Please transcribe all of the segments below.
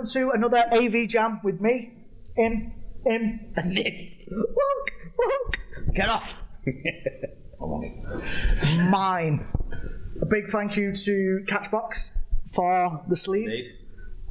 welcome to another AV Jam with me, him, and this. Look, get off. Mine. A big thank you to Catchbox for the sleeve. Indeed.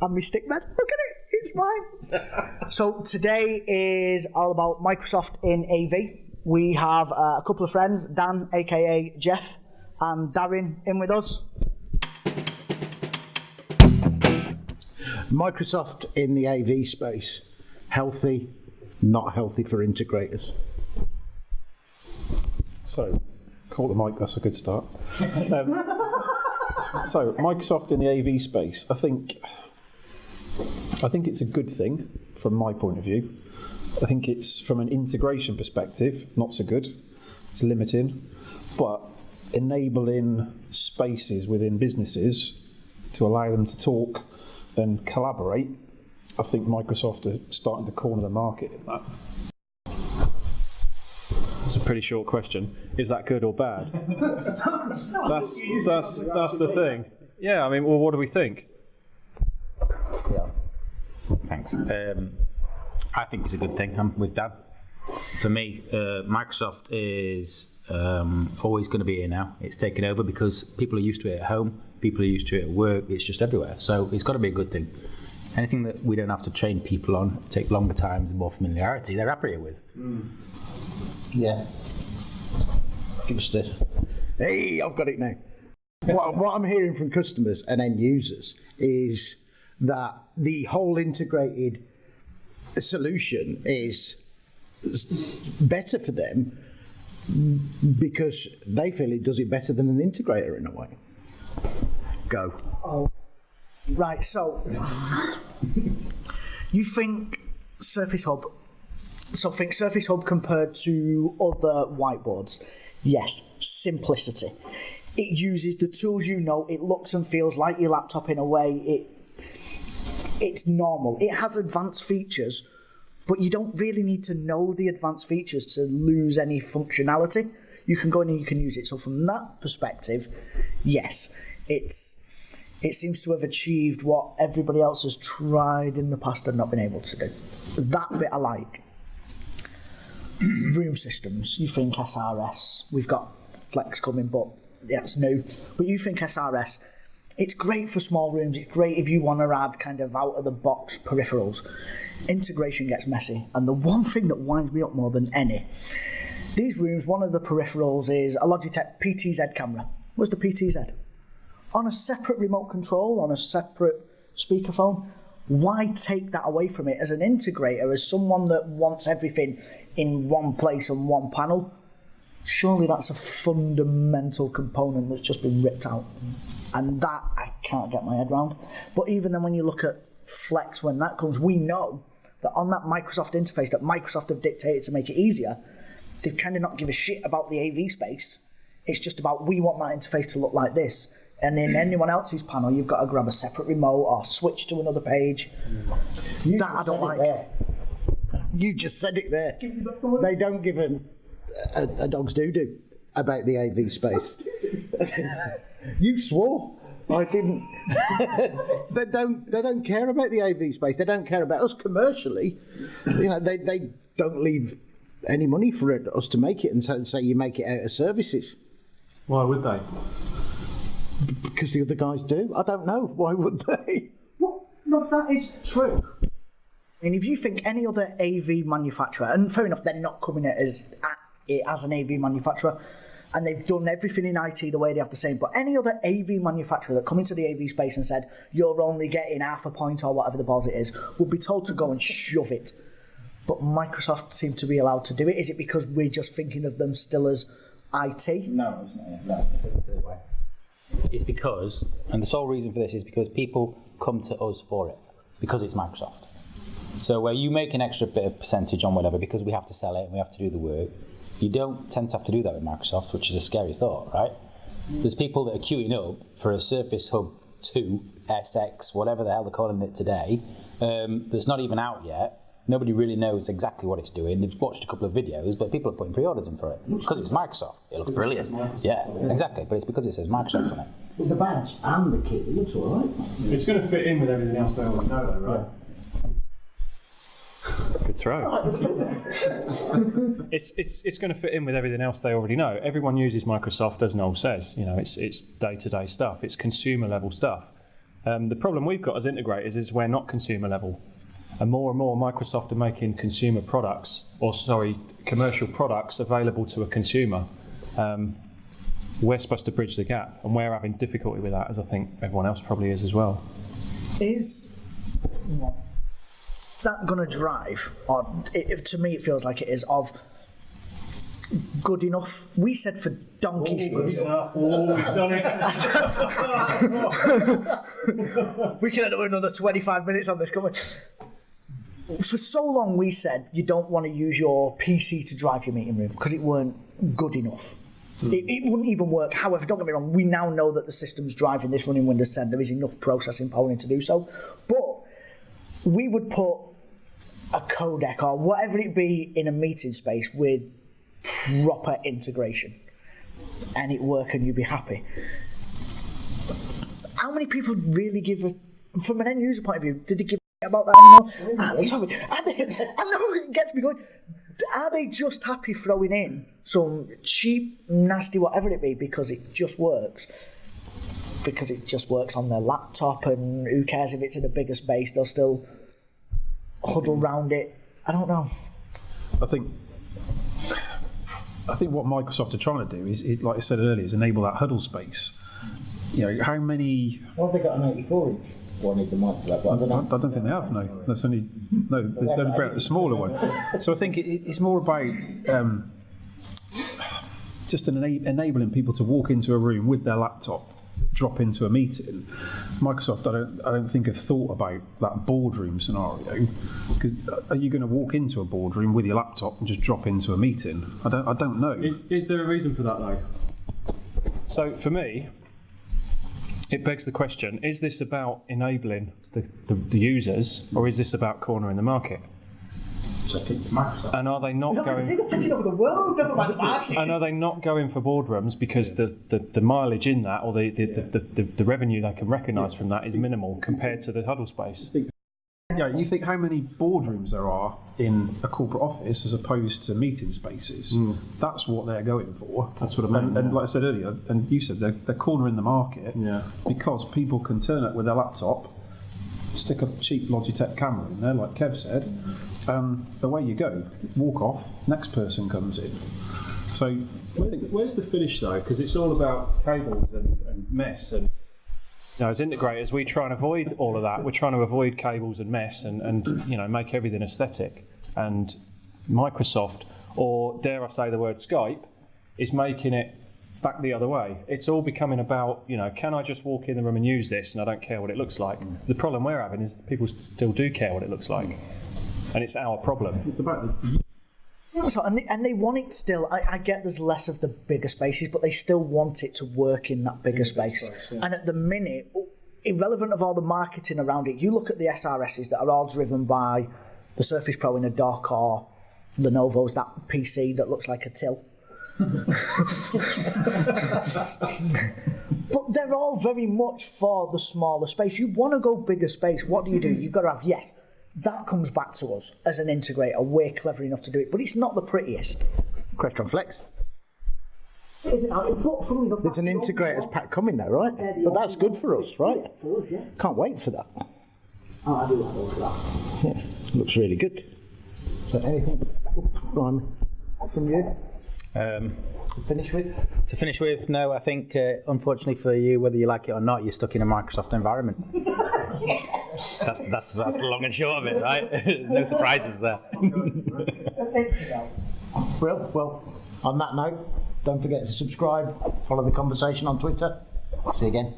And me stick bed. Look at it, it's mine. So today is all about Microsoft in AV. We have a couple of friends, Dan, aka Jeff, and Darrin in with us. Microsoft in the AV space, healthy, not healthy for integrators. So, call the mic, that's a good start. So, Microsoft in the AV space, I think it's a good thing from my point of view. I think it's, from an integration perspective, not so good. It's limiting, but enabling spaces within businesses to allow them to talk and collaborate. I think Microsoft are starting to corner the market in that. It's a pretty short question. Is that good or bad? That's the thing. Yeah, I mean, well, what do we think? Yeah. Thanks. I think it's a good thing. I'm with Dan. For me, Microsoft is always going to be here now. It's taken over because people are used to it at home, people are used to it at work, it's just everywhere. So it's got to be a good thing. Anything that we don't have to train people on, take longer times and more familiarity, they're happier with. Yeah. Give us this. Hey, I've got it now. What I'm hearing from customers and end users is that the whole integrated solution is better for them because they feel it does it better than an integrator in a way. Go. Oh, right, so you think Surface Hub, think Surface Hub compared to other whiteboards? Yes, simplicity. It uses the tools you know, it looks and feels like your laptop in a way, it's normal. It has advanced features, but you don't really need to know the advanced features to lose any functionality. You can go in and you can use it. So from that perspective, yes, it seems to have achieved what everybody else has tried in the past and not been able to do. That bit I like. Room systems, you think SRS. We've got Flex coming, but that's new. But you think SRS. It's great for small rooms, it's great if you want to add kind of out-of-the-box peripherals. Integration gets messy, and the one thing that winds me up more than any, these rooms, one of the peripherals is a Logitech PTZ camera. Where's the PTZ? On a separate remote control, on a separate speakerphone. Why take that away from it as an integrator, as someone that wants everything in one place on one panel? Surely that's a fundamental component that's just been ripped out. And that I can't get my head around. But even then when you look at Flex, when that comes, we know that on that Microsoft interface that Microsoft have dictated to make it easier, they've kind of not give a shit about the AV space. It's just about, we want that interface to look like this. And in anyone else's panel, you've got to grab a separate remote or switch to another page. That I don't like. You just said it there. They don't give a dog's doo-doo about the AV space. You swore. I didn't. They don't care about the AV space. They don't care about us commercially. You know, they don't leave any money for us to make it, and so say you make it out of services. Why would they? Because the other guys do. I don't know. Why would they? Well, no, that is true. I mean, if you think any other AV manufacturer, and fair enough, they're not coming at it as an AV manufacturer, and they've done everything in IT the way they have the same, but any other AV manufacturer that come into the AV space and said, you're only getting half a point or whatever the balls it is, would be told to go and shove it. But Microsoft seem to be allowed to do it. Is it because we're just thinking of them still as IT? No, it's not. No, it's because, and the sole reason for this is because people come to us for it, because it's Microsoft. So where you make an extra bit of percentage on whatever because we have to sell it and we have to do the work, you don't tend to have to do that with Microsoft, which is a scary thought, right? There's people that are queuing up for a Surface Hub 2, SX, whatever the hell they're calling it today, that's not even out yet. Nobody really knows exactly what it's doing. They've watched a couple of videos, but people are putting pre-orders in for it because it's Microsoft. It looks brilliant. Yeah, exactly. But it's because it says Microsoft on it. With the badge and the kit, it looks all right. It's going to fit in with everything else they already know, though, right? Good throw. It's going to fit in with everything else they already know. Everyone uses Microsoft, as Noel says. You know, it's day-to-day stuff. It's consumer-level stuff. The problem we've got as integrators is we're not consumer-level, and more Microsoft are making consumer products, commercial products available to a consumer. We're supposed to bridge the gap, and we're having difficulty with that, as I think everyone else probably is as well. Is that going to drive, or to me it feels like it is, of good enough? We said for donkey's years. He's done it. We can end up with another 25 minutes on this, can't we? For so long we said you don't want to use your PC to drive your meeting room because it weren't good enough. It wouldn't even work. However, don't get me wrong, we now know that the system's driving this running Windows 10. There is enough processing power in to do so. But we would put a codec or whatever it be in a meeting space with proper integration and it work and you'd be happy. How many people really give from an end user point of view, did they give about that anymore? Sorry, I know it gets me going. Are they just happy throwing in some cheap, nasty, whatever it be, because it just works? Because it just works on their laptop, and who cares if it's in a bigger space? They'll still huddle round it. I don't know. I think what Microsoft are trying to do is like I said earlier, is enable that huddle space. You know, how many? Well, have they got an 84-inch one in the Microsoft? I don't think they have. No, that's only no. They've only brought out the smaller one. So I think it's more about just enabling people to walk into a room with their laptop, drop into a meeting. Microsoft, I don't think have thought about that boardroom scenario. Because are you going to walk into a boardroom with your laptop and just drop into a meeting? I don't know. Is there a reason for that though? So for me, it begs the question: is this about enabling the users, or is this about cornering the market? And are they not going? They're taking over the world, never mind the market. And are they not going for boardrooms because the mileage in that, or the revenue they can recognise from that is minimal compared to the huddle space? Yeah, you think how many boardrooms there are in a corporate office as opposed to meeting spaces? That's what they're going for. That's what I meant. And like I said earlier, and you said they're cornering the market because people can turn up with their laptop, stick a cheap Logitech camera in there, like Kev said, and away you go. Walk off, next person comes in. So where's the finish though? Because it's all about cables and mess and. You know, as integrators, we try and avoid all of that. We're trying to avoid cables and mess and you know, make everything aesthetic. And Microsoft, or dare I say the word Skype, is making it back the other way. It's all becoming about, you know, can I just walk in the room and use this and I don't care what it looks like? The problem we're having is people still do care what it looks like. And it's our problem. it's about the And they want it still. I get there's less of the bigger spaces, but they still want it to work in that bigger space. And at the minute, irrelevant of all the marketing around it, you look at the SRSs that are all driven by the Surface Pro in a dock, or Lenovo's that PC that looks like a till. But they're all very much for the smaller space. You want to go bigger space. What do? You've got to have, yes, that comes back to us as an integrator. We're clever enough to do it, but it's not the prettiest. Crestron Flex. Is it? There's an integrator's pack coming now, right? But that's good for us, right? For us, yeah. Can't wait for that. Oh, I do like all of that. Yeah, looks really good. So anything from you? To finish with, no, I think unfortunately for you, whether you like it or not, you're stuck in a Microsoft environment. that's the long and short of it, right? No surprises there. Well, on that note, don't forget to subscribe, follow the conversation on Twitter. See you again.